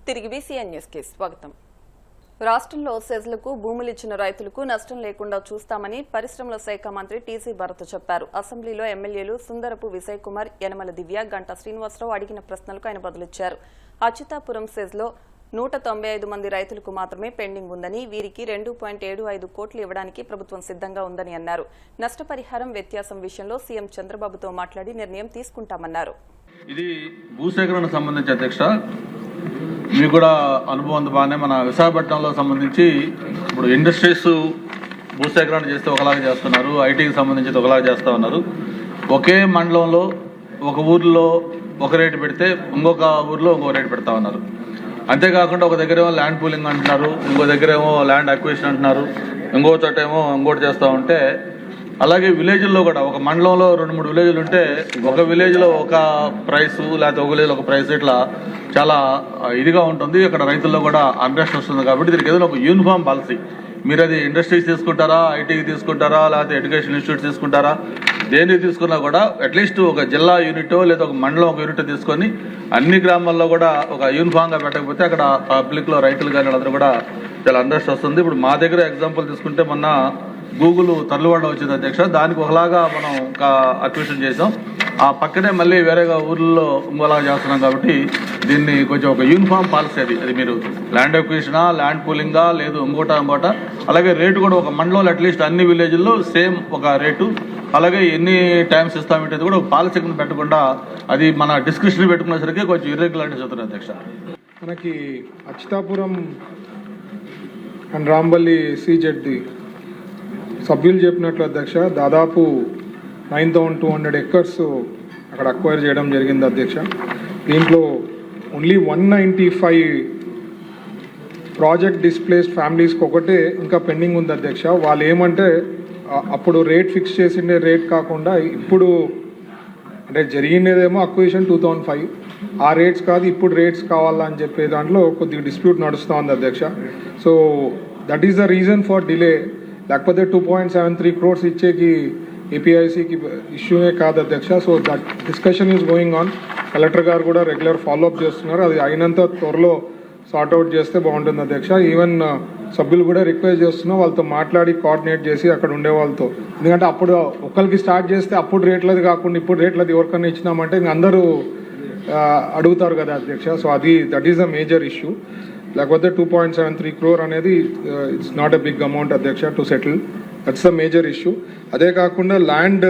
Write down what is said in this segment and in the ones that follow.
తిరిగి బీసీఎన్ న్యూస్కి స్వాగతం. రాష్ట్రంలో సెజ్లకు భూములు ఇచ్చిన రైతులకు నష్టం లేకుండా చూస్తామని పరిశ్రమల శాఖ మంత్రి టీసీ భరత్ చెప్పారు. అసెంబ్లీలో ఎమ్మెల్యేలు సుందరపు విజయ్ కుమార్, యనమల దివ్య, గంటా శ్రీనివాసరావు అడిగిన ప్రశ్నలకు ఆయన బదులిచ్చారు. అచ్యుతాపురం సెజ్లో 195 మంది రైతులకు మాత్రమే పెండింగ్ ఉందని, వీరికి 2.75 కోట్లు ఇవ్వడానికి ప్రభుత్వం సిద్ధంగా ఉందని అన్నారు. నష్టపరిహారం వ్యత్యాసం విషయంలో సీఎం చంద్రబాబుతో మాట్లాడి నిర్ణయం తీసుకుంటామన్నారు. ఇది భూసేకరణకు సంబంధించి అధ్యక్ష మీకు కూడా అనుభవం బాగానే మన విశాఖపట్నంలో సంబంధించి ఇప్పుడు ఇండస్ట్రీస్ భూసేకరణ చేస్తే ఒకలాగా చేస్తున్నారు, ఐటీకి సంబంధించి ఒకలాగా చేస్తూ ఉన్నారు. ఒకే మండలంలో ఒక ఊర్లో ఒక రేటు పెడితే ఇంకొక ఊర్లో ఇంకో రేటు పెడతా ఉన్నారు. అంతేకాకుండా ఒక దగ్గర ఏమో ల్యాండ్ పూలింగ్ అంటున్నారు, ఇంకో దగ్గర ఏమో ల్యాండ్ అక్విజిషన్ అంటున్నారు, ఇంకో చోట ఏమో ఇంకోటి చేస్తూ ఉంటే, అలాగే విలేజ్ల్లో కూడా ఒక మండలంలో 2-3 విలేజ్లు ఉంటే ఒక విలేజ్లో ఒక ప్రైసు, లేకపోతే ఒక విలేజ్లో ఒక ప్రైస్, ఇట్లా చాలా ఇదిగా ఉంటుంది. ఇక్కడ రైతుల్లో కూడా అన్రెస్ట్ వస్తుంది. కాబట్టి దీనికి ఏదైనా ఒక యూనిఫామ్ పాలసీ, మీరు అది ఇండస్ట్రీస్ తీసుకుంటారా, ఐటీకి తీసుకుంటారా, లేకపోతే ఎడ్యుకేషన్ ఇన్స్టిట్యూట్స్ తీసుకుంటారా, దేనికి తీసుకున్నా కూడా అట్లీస్ట్ ఒక జిల్లా యూనిటో లేదా ఒక మండలం ఒక యూనిట్ తీసుకొని అన్ని గ్రామాల్లో కూడా ఒక యూనిఫామ్గా పెట్టకపోతే అక్కడ పబ్లిక్లో రైతులు కానీ వాళ్ళందరూ కూడా చాలా అన్రెస్ట్ వస్తుంది. ఇప్పుడు మా దగ్గర ఎగ్జాంపుల్ తీసుకుంటే మొన్న గూగుల్ తల్లువాడ వచ్చింది అధ్యక్ష, దానికి ఒకలాగా మనం అక్విజిషన్ చేసాం. ఆ పక్కనే మళ్ళీ వేరేగా ఊర్లలో ఇంకోలాగా చేస్తున్నాం. కాబట్టి దీన్ని కొంచెం ఒక యూనిఫామ్ పాలసీ అది మీరు ల్యాండ్ అక్విజిషనా, ల్యాండ్ పూలింగా, లేదు ఇంకోట. అలాగే రేటు కూడా ఒక మండలంలో అట్లీస్ట్ అన్ని విలేజ్ల్లో సేమ్ ఒక రేటు, అలాగే ఎన్ని టైమ్స్ ఇస్తామంటే కూడా ఒక పాలసీ కింద పెట్టకుండా అది మన డిస్క్రిప్షన్ పెట్టుకునేసరికి కొంచెం ఇర్రెగ్యులారిటీస్ అవుతున్నాయి అధ్యక్ష. మనకి అచ్యుతాపురం అండ్ రాంబల్లి సీజెడ్ది సభ్యులు చెప్పినట్లు అధ్యక్ష, దాదాపు 9,200 ఎకర్స్ అక్కడ అక్వైర్ చేయడం జరిగింది అధ్యక్ష. దీంట్లో ఓన్లీ 195 ప్రాజెక్ట్ డిస్ప్లేస్డ్ ఫ్యామిలీస్కి ఒకటే ఇంకా పెండింగ్ ఉంది అధ్యక్ష. వాళ్ళు ఏమంటే అప్పుడు రేట్ ఫిక్స్ చేసిండే రేట్ కాకుండా ఇప్పుడు అంటే జరిగినదేమో అక్విజిషన్ 2005, ఆ రేట్స్ కాదు ఇప్పుడు రేట్స్ కావాలని చెప్పే దాంట్లో కొద్దిగా డిస్ప్యూట్ నడుస్తూ ఉంది అధ్యక్ష. So that is the reason for delay. లేకపోతే 2.73 crores ఇచ్చేకి ఏపీఐసికి ఇష్యూనే కాదు అధ్యక్ష. So that discussion is going on. Collector గారు కూడా రెగ్యులర్ ఫాలోఅప్ చేస్తున్నారు. అది అయినంత త్వరలో సార్ట్అవుట్ చేస్తే బాగుంటుంది అధ్యక్ష. ఈవెన్ సభ్యులు కూడా రిక్వెస్ట్ చేస్తున్నాం వాళ్ళతో మాట్లాడి కోఆర్డినేట్ చేసి అక్కడ ఉండే వాళ్ళతో. ఎందుకంటే అప్పుడు ఒకరికి స్టార్ట్ చేస్తే అప్పుడు రేట్లది కాకుండా ఇప్పుడు రేట్లది ఎవరికన్నా ఇచ్చినామంటే ఇంక అందరూ అడుగుతారు కదా అధ్యక్ష. సో అది that is the major issue. లేకపోతే 2.73 crore అనేది it's not a big amount అధ్యక్ష to settle. That's the major issue. అదే కాకుండా ల్యాండ్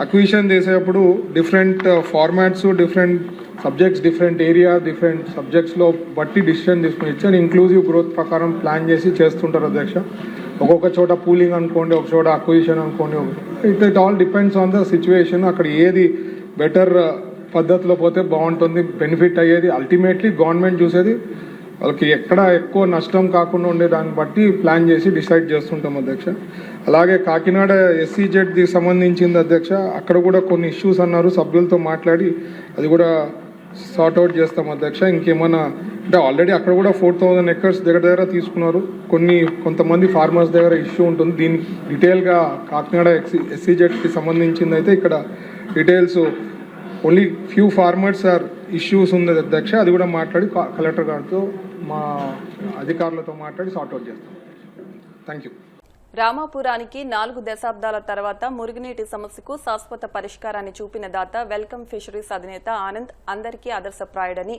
అక్విజిషన్ చేసేటప్పుడు different formats, different subjects, different area, different సబ్జెక్ట్స్లో బట్టి డిసిషన్ తీసుకుని ఇచ్చారు. ఇంక్లూజివ్ గ్రోత్ ప్రకారం ప్లాన్ చేసి చేస్తుంటారు అధ్యక్ష. ఒక్కొక్క చోట పూలింగ్ అనుకోండి, ఒక చోట అక్విజిషన్ అనుకోండి. It all depends on the situation. అక్కడ ఏది బెటర్ పద్ధతిలో పోతే బాగుంటుంది, బెనిఫిట్ అయ్యేది. అల్టిమేట్లీ గవర్నమెంట్ చూసేది వాళ్ళకి ఎక్కడ ఎక్కువ నష్టం కాకుండా ఉండే దాన్ని బట్టి ప్లాన్ చేసి డిసైడ్ చేస్తుంటాం అధ్యక్ష. అలాగే కాకినాడ ఎస్సీజెడ్కి సంబంధించింది అధ్యక్ష, అక్కడ కూడా కొన్ని ఇష్యూస్ అన్నారు. సభ్యులతో మాట్లాడి అది కూడా సార్ట్అవుట్ చేస్తాం అధ్యక్ష. ఇంకేమైనా అంటే ఆల్రెడీ అక్కడ కూడా 4,000 acres దగ్గర తీసుకున్నారు. కొంతమంది ఫార్మర్స్ దగ్గర ఇష్యూ ఉంటుంది. దీనికి డీటెయిల్గా కాకినాడ ఎస్సీజెడ్కి సంబంధించింది అయితే ఇక్కడ details only few farmers are issues ఉంది అధ్యక్ష. అది కూడా మాట్లాడి కలెక్టర్ గారితో మా అధికారులతో మాట్లాడి సార్ట్అవుట్ చేస్తాం. Thank you. రామాపురానికి 4 దశాబ్దాల తర్వాత మురుగునీటి సమస్యకు శాశ్వత పరిష్కారాన్ని చూపిన దాత వెల్కమ్ ఫిషరీస్ అధినేత ఆనంద్ అందరికీ ఆదర్శప్రాయుడని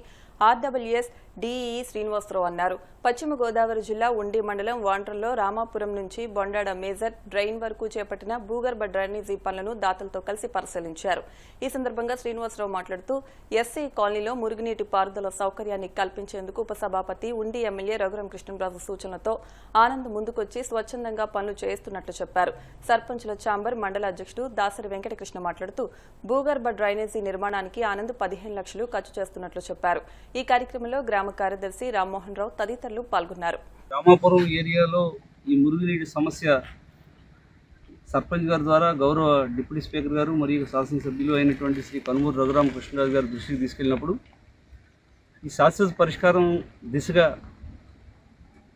ఆర్డబ్ల్యూఎస్ డిఈ శ్రీనివాసరావు అన్నారు. పశ్చిమ గోదావరి జిల్లా ఉండి మండలం వాండ్రలో రామాపురం నుంచి బొండాడ మేజర్ డ్రైన్ వరకు చేపట్టిన భూగర్భ డ్రైనేజీ పనులను దాతలతో కలిసి పరిశీలించారు. ఈ సందర్భంగా శ్రీనివాసరావు మాట్లాడుతూ ఎస్సీ కాలనీలో మురుగునీటి పారుదల సౌకర్యాన్ని కల్పించేందుకు ఉపసభాపతి ఉండి ఎమ్మెల్యే రఘురాం కృష్ణంరాజు సూచనలతో ఆనంద్ ముందుకొచ్చి స్వచ్ఛందంగా పనులు చేస్తున్నట్లు చెప్పారు. సర్పంచుల ఛాంబర్ మండల అధ్యక్షుడు దాసరి వెంకటకృష్ణ మాట్లాడుతూ భూగర్భ డ్రైనేజీ నిర్మాణానికి ఆనంద్ 15 లక్షలు ఖర్చు చేస్తున్నట్లు చెప్పారు. ఈ కార్యక్రమంలో గ్రామ కార్యదర్శి రామ్మోహన్ రావు తదితరులు పాల్గొన్నారు. రామాపురం ఏరియాలో ఈ మురుగునీటి సమస్య సర్పంచ్ గారి ద్వారా గౌరవ డిప్యూటీ స్పీకర్ గారు మరియు శాసనసభ్యులు అయినటువంటి శ్రీ కనుమూరు రఘురామ కృష్ణరాజు గారి దృష్టికి తీసుకెళ్లినప్పుడు ఈ శాశ్వత పరిష్కారం దిశగా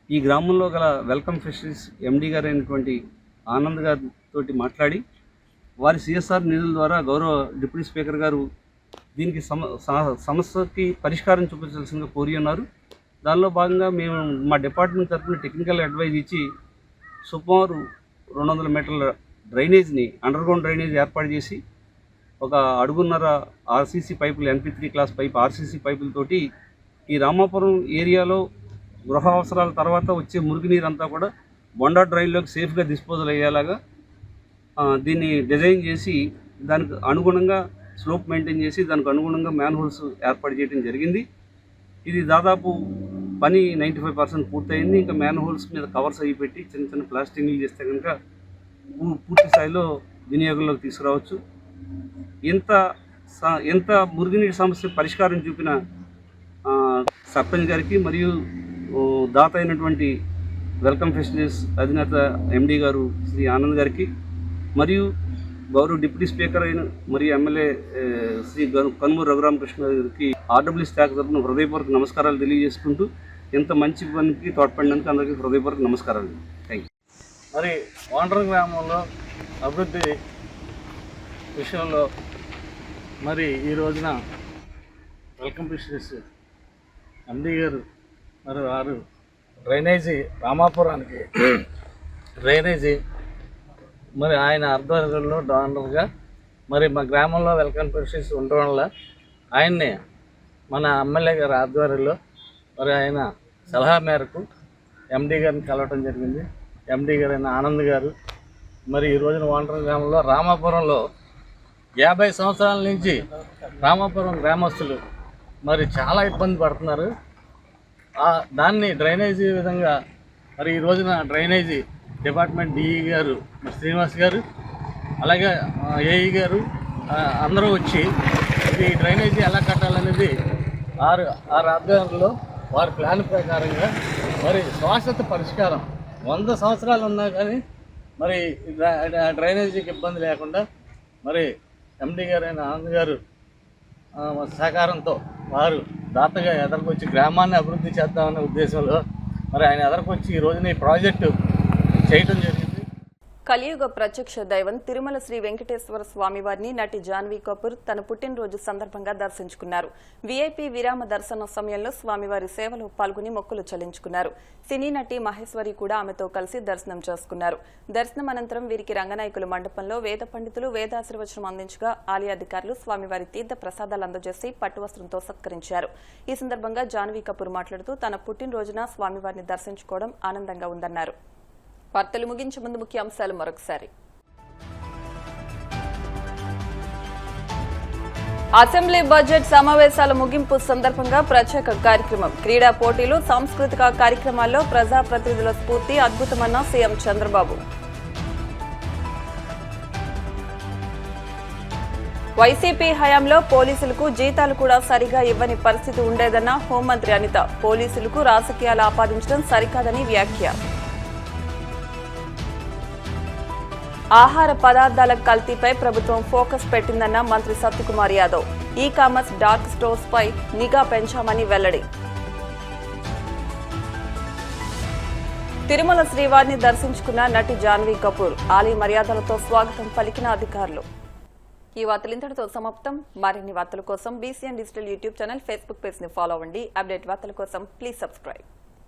ఈ గ్రామంలో గల వెల్కమ్ ఫిషరీస్ ఎండీ గారు అయినటువంటి ఆనంద్ గారితో మాట్లాడి వారి సిఎస్ఆర్ నిధుల ద్వారా గౌరవ డిప్యూటీ స్పీకర్ గారు దీనికి సమస్యకి పరిష్కారం చూపించాల్సిందిగా కోరి ఉన్నారు. దానిలో భాగంగా మేము మా డిపార్ట్మెంట్ తరఫున టెక్నికల్ అడ్వైజ్ ఇచ్చి సుమారు 200 మీటర్ల డ్రైనేజ్ని అండర్గ్రౌండ్ డ్రైనేజ్ ఏర్పాటు చేసి ఒక అడుగున్నర ఆర్సీసీ పైపులు NP3 క్లాస్ పైప్ ఆర్సీసీ పైపులతోటి ఈ రామాపురం ఏరియాలో గృహ అవసరాల తర్వాత వచ్చే మురుగునీరు అంతా కూడా బొండా డ్రైన్లోకి సేఫ్గా డిస్పోజల్ అయ్యేలాగా దీన్ని డిజైన్ చేసి దానికి అనుగుణంగా స్లోప్ మెయింటైన్ చేసి దానికి అనుగుణంగా మ్యాన్ హోల్స్ ఏర్పాటు చేయడం జరిగింది. ఇది దాదాపు పని 95% పూర్తయింది. ఇంకా మ్యాన్ హోల్స్ మీద కవర్స్ అవి పెట్టి చిన్న చిన్న ప్లాస్టింగ్లు చేస్తే కనుక పూర్తి స్థాయిలో వినియోగంలోకి తీసుకురావచ్చు. ఎంత మురుగునీటి సమస్య పరిష్కారం చూపిన సర్పంచ్ గారికి మరియు దాత అయినటువంటి వెల్కమ్ ఫెసిలిటీస్ అధినేత MD గారు శ్రీ ఆనంద్ గారికి మరియు గౌరవ డిప్యూటీ స్పీకర్ అయిన మరియు ఎమ్మెల్యే శ్రీ కనుమూరు రఘురామకృష్ణ గారికి RWS శాఖ తరఫున హృదయపూర్వక నమస్కారాలు తెలియజేసుకుంటూ ఇంత మంచి పనికి తోడ్పడినందుకు అందరికీ హృదయపూర్వక నమస్కారాలు. Thank you. మరి వాండ్ర గ్రామంలో అభివృద్ధి విషయంలో మరి ఈ రోజున వెల్కమ్ ఫిషరీస్ MD గారు మరి వారు డ్రైనేజీ రామాపురానికి డ్రైనేజీ మరి ఆయన ఆధ్వర్యంలో డోనర్గా మరి మా గ్రామంలో వెల్కమ్ ఫిషరీస్ ఉండడం వల్ల ఆయన్ని మన ఎమ్మెల్యే గారి ఆధ్వర్యంలో మరి ఆయన సలహా మేరకు MD గారిని కలవటం జరిగింది. MD గారు అయిన ఆనంద్ గారు మరి ఈ రోజున వాండ్ర గ్రామంలో రామాపురంలో 50 సంవత్సరాల నుంచి రామాపురం గ్రామస్తులు మరి చాలా ఇబ్బంది పడుతున్నారు. దాన్ని డ్రైనేజీ విధంగా మరి ఈ రోజున డ్రైనేజీ డిపార్ట్మెంట్ DE గారు శ్రీనివాస్ గారు అలాగే AE గారు అందరూ వచ్చి ఈ డ్రైనేజీ ఎలా కట్టాలనేది ఆరు ఆధ్వర్యంలో వారి ప్లాన్ ప్రకారంగా మరి శాశ్వత పరిష్కారం 100 సంవత్సరాలు ఉన్నా కానీ మరి డ్రైనేజీకి ఇబ్బంది లేకుండా మరి MD గారు అయిన ఆనంద్ గారు సహకారంతో వారు దాతగా ఎదరికొచ్చి గ్రామాన్ని అభివృద్ధి చేద్దామనే ఉద్దేశంలో మరి ఆయన ఎదరికొచ్చి ఈ రోజున ఈ ప్రాజెక్టు చేయటం జరిగింది. కలియుగ ప్రత్యక్ష దైవం తిరుమల శ్రీ వెంకటేశ్వర స్వామివారిని నటి జాన్వీ కపూర్ తన పుట్టినరోజు సందర్భంగా దర్శించుకున్నారు. VIP విరామ దర్శనం సమయంలో స్వామివారి సేవలో పాల్గొని మొక్కులు చెల్లించుకున్నారు. సినీ నటి మహేశ్వరి కూడా ఆమెతో కలిసి దర్శనం చేసుకున్నారు. దర్శనం అనంతరం వీరికి రంగనాయకుల మండపంలో వేద పండితులు వేదాశీర్వచనం అందించగా ఆలయ అధికారులు స్వామివారి తీర్థ ప్రసాదాలు అందజేసి పట్టువస్త్రంతో సత్కరించారు. ఈ సందర్భంగా జాన్వీ కపూర్ మాట్లాడుతూ తన పుట్టినరోజున స్వామివారిని దర్శించుకోవడం ఆనందంగా ఉందన్నారు. వార్తలు ముగించే ముందు ముఖ్యాంశాలు మరొకసారి. అసెంబ్లీ బడ్జెట్ సమావేశాల ముగింపు సందర్భంగా ప్రత్యేక కార్యక్రమం. క్రీడా పోటీలు, సాంస్కృతిక కార్యక్రమాల్లో ప్రజాప్రతినిధుల స్ఫూర్తి అద్భుతమన్న సీఎం చంద్రబాబు. వైసీపీ హయాంలో పోలీసులకు జీతాలు కూడా సరిగా ఇవ్వని పరిస్థితి ఉండేదన్న హోంమంత్రి అనిత. పోలీసులకు రాజకీయాలు ఆపాదించడం సరికాదని వ్యాఖ్య. ఆహార పదార్థాల కల్తీపై ప్రభుత్వం ఫోకస్ పెట్టిందన్న మంత్రి Satyakumar Yadav. E-commerce dark stores పై నిఘా పెంచామని వెల్లడి. తిరుమల శ్రీవారిని దర్శించుకున్న నటి జాన్వీ కపూర్. ఆలయ మర్యాదలతో స్వాగతం పలికిన అధికారులు. ఈ వార్తలు ఇంతటితో సమాప్తం. మరిన్ని వార్తల కోసం BCN digital YouTube channel, Facebook page ని ఫాలో అవ్వండి. అప్డేట్ వార్తల కోసం ప్లీజ్ సబ్స్క్రైబ్.